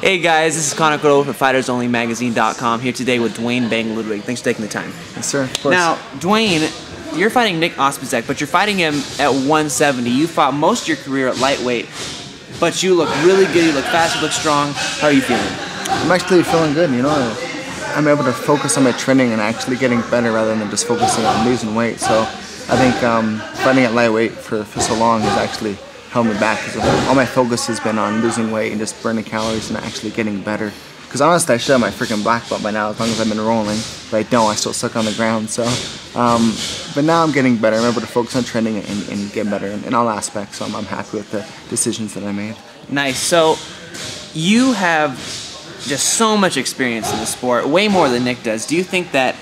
Hey guys, this is Connor Cordova for FightersOnlyMagazine.com here today with Duane Bang Ludwig. Thanks for taking the time. Yes, sir. Of course. Now, Duane, you're fighting Nick Osipczak, but you're fighting him at 170. You fought most of your career at lightweight, but you look really good. You look fast. You look strong. How are you feeling? I'm actually feeling good. You know, I'm able to focus on my training and actually getting better rather than just focusing on losing weight. So I think fighting at lightweight for so long has actually held me back, because all my focus has been on losing weight and just burning calories and actually getting better. Because honestly, I should have my freaking black belt by now as long as I've been rolling, but I don't. I still suck on the ground. So, but now I'm getting better. I'm able to focus on training and get better in all aspects. So I'm happy with the decisions that I made. Nice. So you have just so much experience in the sport, way more than Nick does. Do you think that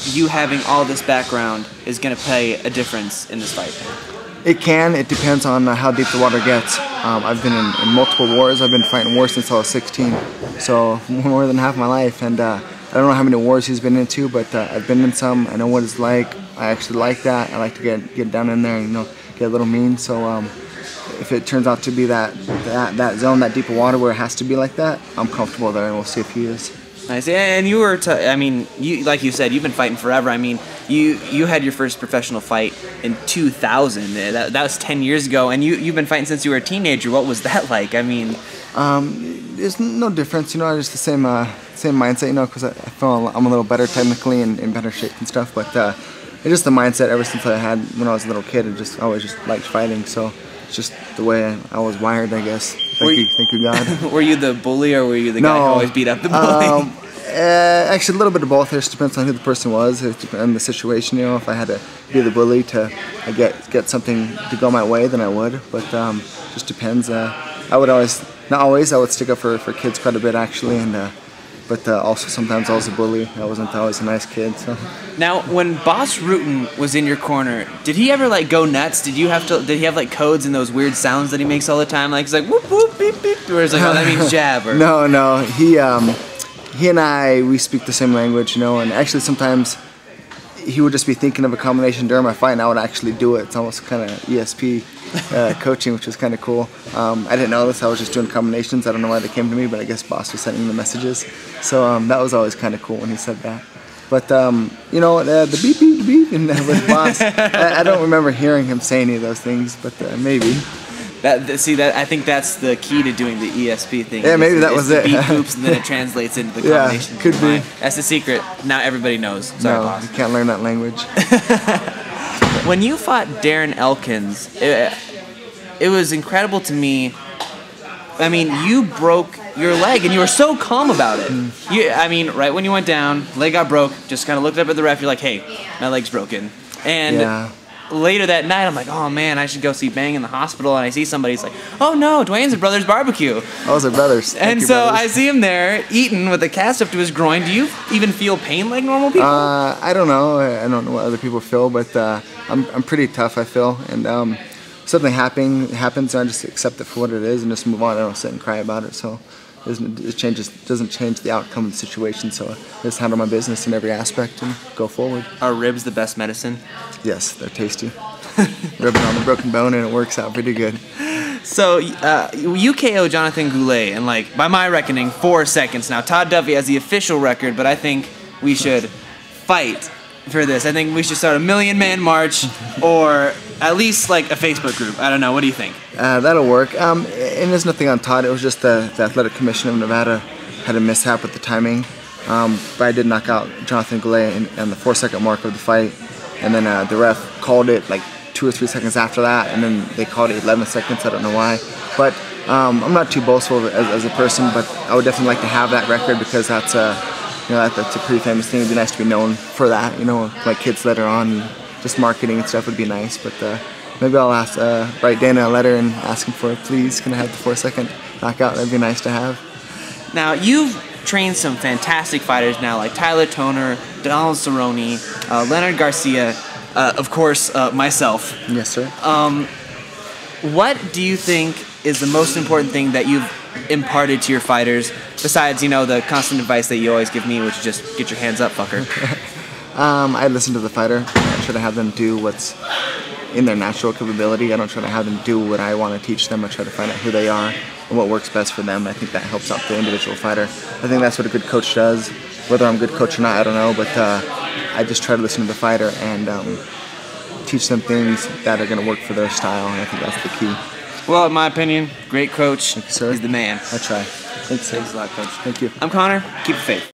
you having all this background is going to play a difference in this fight? It can. It depends on how deep the water gets. I've been in multiple wars. I've been fighting wars since I was 16, so more than half my life. And I don't know how many wars he's been into, but I've been in some. I know what it's like. I actually like that. I like to get down in there and, you know, get a little mean. So if it turns out to be that zone, that deeper water where it has to be like that, I'm comfortable there, and we'll see if he is. Nice. And you were, I mean, you, like you said, you've been fighting forever. I mean, you had your first professional fight in 2000. That was 10 years ago, and you've been fighting since you were a teenager. What was that like? I mean, there's no difference, you know. Just the same mindset, you know, because I feel I'm a little better technically and in better shape and stuff. But it's just the mindset ever since I had when I was a little kid. I always just liked fighting, so it's just the way I was wired, I guess. Thank you, God. Were you the bully, or were you the guy who always beat up the bully? Actually, a little bit of both. It just depends on who the person was and the situation. You know, if I had to be the bully to get something to go my way, then I would. But just depends. I would always, not always, I would stick up for kids quite a bit actually, and but also sometimes I was a bully. I wasn't always a nice kid. So. Now, when Boss Rutan was in your corner, did he ever like go nuts? Did he have like codes and those weird sounds that he makes all the time? Like he's like whoop whoop beep beep, or is like, oh, that means jab? Or no, he and we speak the same language, you know. And actually sometimes he would just be thinking of a combination during my fight, and I would actually do it. It's almost kind of ESP coaching, which is kind of cool. I didn't know this. I was just doing combinations. I don't know why they came to me, but I guess Boss was sending the messages. So that was always kind of cool when he said that. But you know, the beep beep beep and with Boss, I don't remember hearing him say any of those things, but maybe. I think that's the key to doing the ESP thing. Yeah, maybe that was it. Beep boops, and then it translates into the combination. Yeah, could be. That's the secret. Now everybody knows. Sorry, no, Boss. You can't learn that language. When you fought Darren Elkins, it was incredible to me. I mean, you broke your leg, and you were so calm about it. I mean, right when you went down, leg got broke, just kind of looked up at the ref, you're like, hey, my leg's broken. And later that night, I'm like, oh man, I should go see Bang in the hospital, and I see somebody's like, oh no, Duane's at Brothers Barbecue. Those are brothers. And so I see him there, eating with a cast up to his groin. Do you even feel pain like normal people? I don't know. I don't know what other people feel, but I'm pretty tough, I feel. And something happens, and I just accept it for what it is and just move on. I don't sit and cry about it. So it doesn't change the outcome of the situation. So I just handle my business in every aspect and go forward. Are ribs the best medicine? Yes, they're tasty. Rubbing on the broken bone, and it works out pretty good. So you KO Jonathan Goulet in, like, by my reckoning, 4 seconds. Now Todd Duffy has the official record, but I think we should fight for this. I think we should start a 1,000,000-man march, or at least like a Facebook group. I don't know. What do you think? That'll work. And there's nothing on Todd. It was just the Athletic Commission of Nevada had a mishap with the timing. But I did knock out Jonathan Goulet on the 4-second mark of the fight, and then the ref called it like 2 or 3 seconds after that, and then they called it 11 seconds. I don't know why. But I'm not too boastful as a person, but I would definitely like to have that record, because that's you know, that's a pretty famous thing. It'd be nice to be known for that, you know, like kids later on, just marketing and stuff would be nice. But maybe I'll write Dana a letter and ask him for it. Please, can I have the 4-second knockout? That'd be nice to have. Now, you've trained some fantastic fighters now, like Tyler Toner, Donald Cerrone, Leonard Garcia, of course, myself. Yes, sir. What do you think is the most important thing that you've imparted to your fighters, besides, you know, the constant advice that you always give me, which is just get your hands up, fucker? I listen to the fighter. I try to have them do what's in their natural capability. I don't try to have them do what I want to teach them. I try to find out who they are and what works best for them. I think that helps out the individual fighter. I think that's what a good coach does. Whether I'm a good coach or not, I don't know, but I just try to listen to the fighter and teach them things that are going to work for their style, and I think that's the key. Well, in my opinion, great coach. Thank you, sir. He's the man. I try. Thanks, sir. Thanks a lot, Coach. Thank you. I'm Connor. Keep the faith.